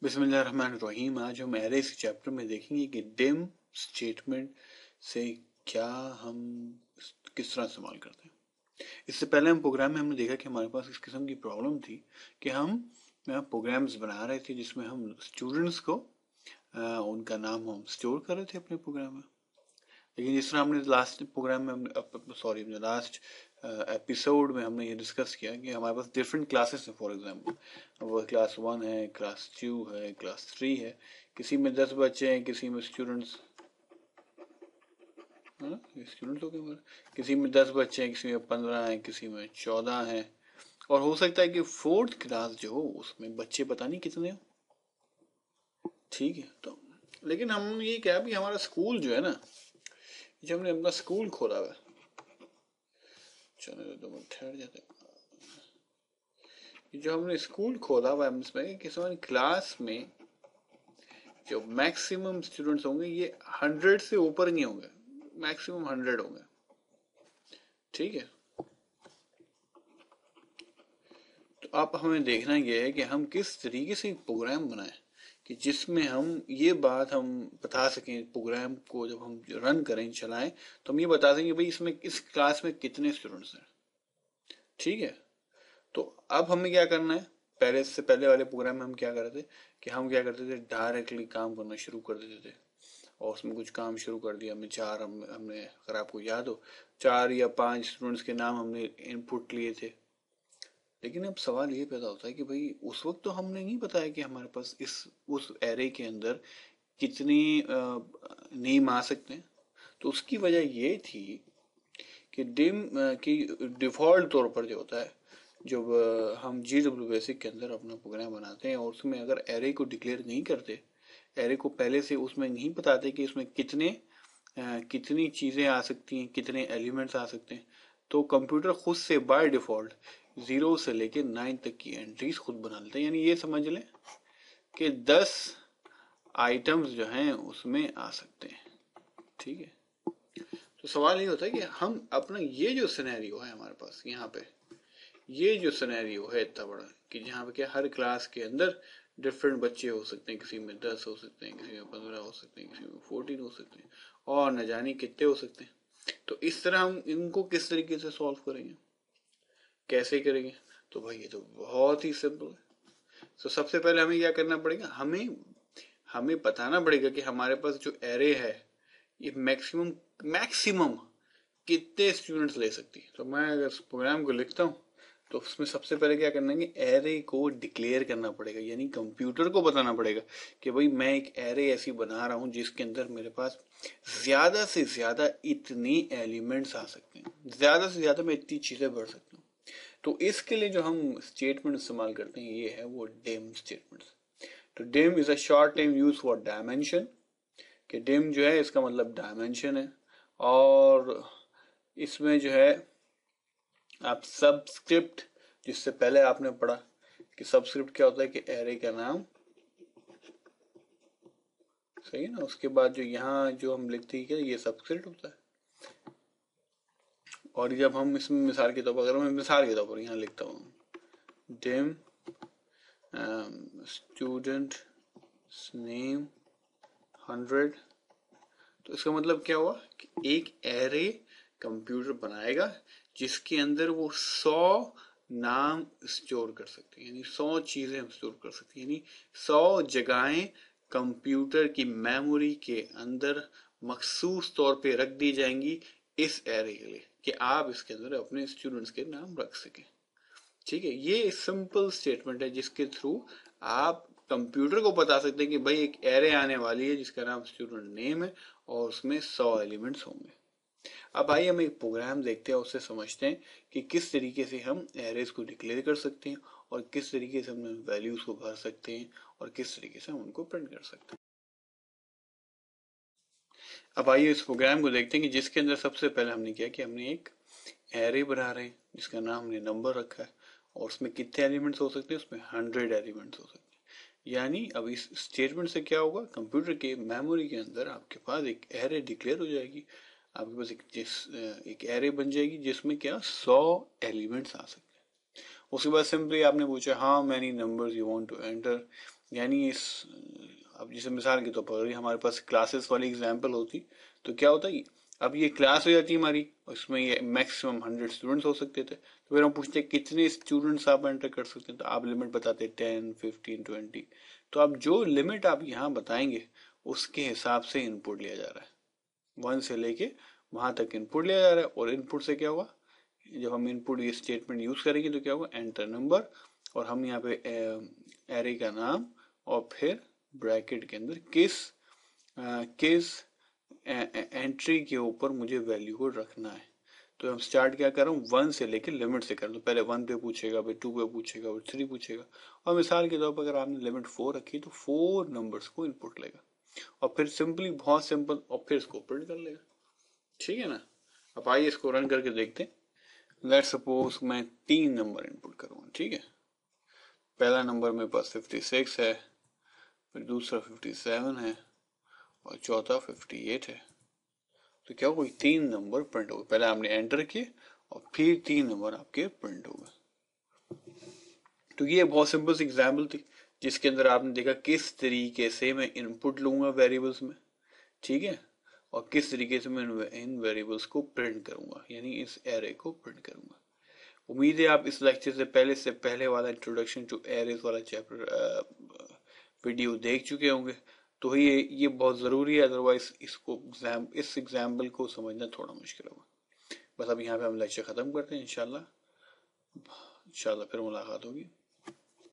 बिस्मिल्लाहिर्रहमानिर्रहीम। आज हम एरेस चैप्टर में देखेंगे कि डिम स्टेटमेंट से क्या हम किस तरह इस्तेमाल करते हैं। इससे पहले हम प्रोग्राम में हमने देखा कि हमारे पास इस किस्म की प्रॉब्लम थी कि हम प्रोग्राम्स बना रहे थे जिसमें हम स्टूडेंट्स को उनका नाम हम स्टोर कर रहे थे अपने प्रोग्राम में। लेकिन जिस तरह हमने लास्ट प्रोग्राम में लास्ट एपिसोड में हमने ये डिस्कस किया कि हमारे पास डिफरेंट क्लासेस हैं। फॉर एग्जांपल वो क्लास 1 है, क्लास 2 है, क्लास 3 है। किसी में 10 बच्चे हैं, किसी में स्टूडेंट्स हो गए, किसी में 10 बच्चे हैं, किसी में 15 हैं, किसी में 14 हैं। और हो सकता है कि 4th क्लास जो हो उसमें बच्चे पता नहीं कितने हो। ठीक है, तो लेकिन हम ये क्या भी हमारा स्कूल जो है ना, जब हमने अपना स्कूल खोला हुआ, चलो तो ठहर जाते, जो हमने स्कूल खोला हुआ है इसमें किसी क्लास में जो मैक्सिमम स्टूडेंट्स होंगे ये 100 से ऊपर नहीं होंगे, मैक्सिमम 100 होंगे। ठीक है, तो अब हमें देखना ये है कि हम किस तरीके से प्रोग्राम बनाएं कि जिसमें हम ये बात हम बता सकें, प्रोग्राम को जब हम रन करें, चलाएं, तो हम ये बता सकें भाई इसमें इस क्लास में कितने स्टूडेंट्स हैं। ठीक है, तो अब हमें क्या करना है, पहले से पहले वाले प्रोग्राम में हम क्या करते थे कि हम क्या करते थे, डायरेक्टली काम करना शुरू कर देते थे और उसमें कुछ काम शुरू कर दिया। हमने अगर आपको याद हो 4 या 5 स्टूडेंट्स के नाम हमने इनपुट लिए थे। लेकिन अब सवाल ये पैदा होता है कि भाई उस वक्त तो हमने नहीं बताया कि हमारे पास उस एरे के अंदर कितने नेम आ सकते हैं। तो उसकी वजह ये थी कि डिम की डिफॉल्ट तौर पर जो होता है, जब हम GW बेसिक के अंदर अपना प्रोग्राम बनाते हैं और उसमें अगर एरे को डिक्लेयर नहीं करते, एरे को पहले से उसमें नहीं बताते कि उसमें कितनी चीज़ें आ सकती हैं, कितने एलिमेंट्स आ सकते हैं, तो कंप्यूटर खुद से बाय डिफॉल्ट 0 से लेके 9 तक की एंट्रीज खुद बना लेते हैं। यानी ये समझ लें कि 10 आइटम्स जो हैं उसमें आ सकते हैं। ठीक है, तो सवाल ये होता है कि हम अपना ये जो सिनेरियो है हमारे पास यहाँ पे, ये जो सिनेरियो है इतना बड़ा कि जहाँ पे क्या हर क्लास के अंदर डिफरेंट बच्चे हो सकते हैं, किसी में 10 हो सकते हैं, किसी में 15 हो सकते हैं, किसी में 14 हो सकते हैं और न जाने कितने हो सकते हैं। तो इस तरह हम इनको किस तरीके से सॉल्व करेंगे, कैसे करेंगे? तो भाई ये तो बहुत ही सिंपल है। तो सबसे पहले हमें क्या करना पड़ेगा, हमें बताना पड़ेगा कि हमारे पास जो एरे है ये मैक्सिमम कितने स्टूडेंट्स ले सकती है। तो मैं अगर प्रोग्राम को लिखता हूँ तो उसमें सबसे पहले क्या करना है कि एरे को डिक्लेयर करना पड़ेगा, यानी कंप्यूटर को बताना पड़ेगा कि भाई मैं एक एरे ऐसी बना रहा हूँ जिसके अंदर मेरे पास ज्यादा से ज्यादा इतनी एलिमेंट्स आ सकते हैं, ज्यादा से ज्यादा मैं इतनी चीजें भर सकता हूँ। तो इसके लिए जो हम स्टेटमेंट इस्तेमाल करते हैं ये है वो डिम स्टेटमेंट। तो dim is a short time use for dimension, कि डिम जो है इसका मतलब डायमेंशन है। और इसमें जो है आप सबस्क्रिप्ट, जिससे पहले आपने पढ़ा कि सबस्क्रिप्ट क्या होता है कि एरे का नाम, सही है ना, उसके बाद जो यहाँ जो हम लिखते हैं ये सबस्क्रिप्ट होता है। और जब हम इसमें मिसाल के तौर पर, अगर मैं मिसाल के तौर पर यहाँ लिखता हूँ डिम स्टूडेंट नेम 100, तो इसका मतलब क्या हुआ कि एक एरे कंप्यूटर बनाएगा जिसके अंदर वो 100 नाम स्टोर कर सकते हैं, यानी 100 चीजें हम स्टोर कर सकते हैं, यानी 100 जगहें कंप्यूटर की मेमोरी के अंदर मखसूस तौर पे रख दी जाएंगी इस एरे के लिए कि आप इसके अंदर अपने स्टूडेंट्स के नाम रख सकें। ठीक है, ये सिंपल स्टेटमेंट है जिसके थ्रू आप कंप्यूटर को बता सकते हैं कि भाई एक एरे आने वाली है जिसका नाम स्टूडेंट नेम है और उसमें 100 एलिमेंट्स होंगे। अब आइए हम एक प्रोग्राम देखते हैं, उससे समझते हैं कि किस तरीके से हम एरेज को डिक्लेयर कर सकते हैं और किस तरीके से हम वैल्यूज को भर सकते हैं और किस तरीके से हम उनको प्रिंट कर सकते हैं। अब आइए इस प्रोग्राम को देखते हैं कि जिसके अंदर सबसे पहले हमने किया कि हमने एक एरे बना रहे हैं जिसका नाम हमने नंबर रखा है और उसमें कितने एलिमेंट्स हो सकते हैं, उसमें 100 एलिमेंट्स हो सकते हैं। यानी अब इस स्टेटमेंट से क्या होगा, कंप्यूटर के मेमोरी के अंदर आपके पास एक एरे डिक्लेयर हो जाएगी, आपके पास एक एरे बन जाएगी जिसमें क्या 100 एलिमेंट्स आ सकते हैं। उसके बाद सिंपली आपने पूछा how many numbers you want to enter, یعنی اب جیسے مثال کے طور پر ہمارے پاس کلاسز والی اگزامپل ہوتی تو کیا ہوتا ہے، اب یہ کلاس ہو جاتی ہماری، اس میں یہ میکسیمم 100 اسٹوڈنٹس ہو سکتے تھے، تو پھر ہم پوچھتے کتنے اسٹوڈنٹس آپ انٹر کر سکتے ہیں، تو آپ لمٹ بتاتے 10 15 20. تو اب جو لمٹ آپ یہاں بتائیں گے اس کے حساب سے ان پٹ لیا جا رہا ہے، 1 سے لے کے وہاں تک ان پٹ لیا جا رہا ہے. اور ان پٹ سے کیا ہوگا، جب ہم ان پٹ یہ اسٹیٹمنٹ یوز کریں گے تو کیا ہوگا، انٹر نمبر، اور ہم یہاں پہ ایرے کا نام اور پھر بریکٹ کے اندر کس انٹری کے اوپر مجھے ویلیو کو رکھنا ہے. تو ہم سٹارٹ کیا کر رہا ہوں 1 سے لے کے لمٹ سے کر لوں، پہلے 1 پہ پوچھے گا، پھر 2 پہ پوچھے گا، پھر 3 پوچھے گا. اور مثال کے طور پر اگر آپ نے لمٹ 4 رکھی تو 4 نمبرز کو ان پٹ لے گا، اور پھر سمپلی بہت سمپل، اور پھر اس کو پرنٹ کر لے گا. ٹھیک ہے نا. اب آئیے اس کو رن کر کے دیکھتے ہیں. لیٹ سپوز میں 3 نمبر ان پٹ کروں گا. ٹھیک ہے، پہلا نمبر میرے پاس 56 ہے، پھر دوسرا 57 ہے، اور چوتھا 58 ہے. تو کیا کوئی 3 نمبر پرنٹ ہوگا، پہلے آپ نے انٹر کیے اور پھر 3 نمبر آپ کے پرنٹ ہوگا. تو یہ بہت سمپل سی ایگزامپل تھی جس کے اندر آپ نے دیکھا کس طریقے سے میں ان پٹ لوں گا ویریبلس میں. ٹھیک ہے، اور کس طریقے سے میں ان ویریبلس کو پرنٹ کروں گا، یعنی اس ایرے کو پرنٹ کروں گا. امید ہے آپ اس لیکچر سے پہلے والا انٹروڈکشن ٹو ایریز والا چیپٹر ویڈیو دیکھ چکے ہوں گے. تو یہ بہت ضروری ہے، ادروائز اس ایگزامپل کو سمجھنا تھوڑا مشکل ہوگا. بس اب یہاں پہ ہم لیکچر ختم کرتے ہیں. انشاءاللہ پھر ملاقات ہوگی.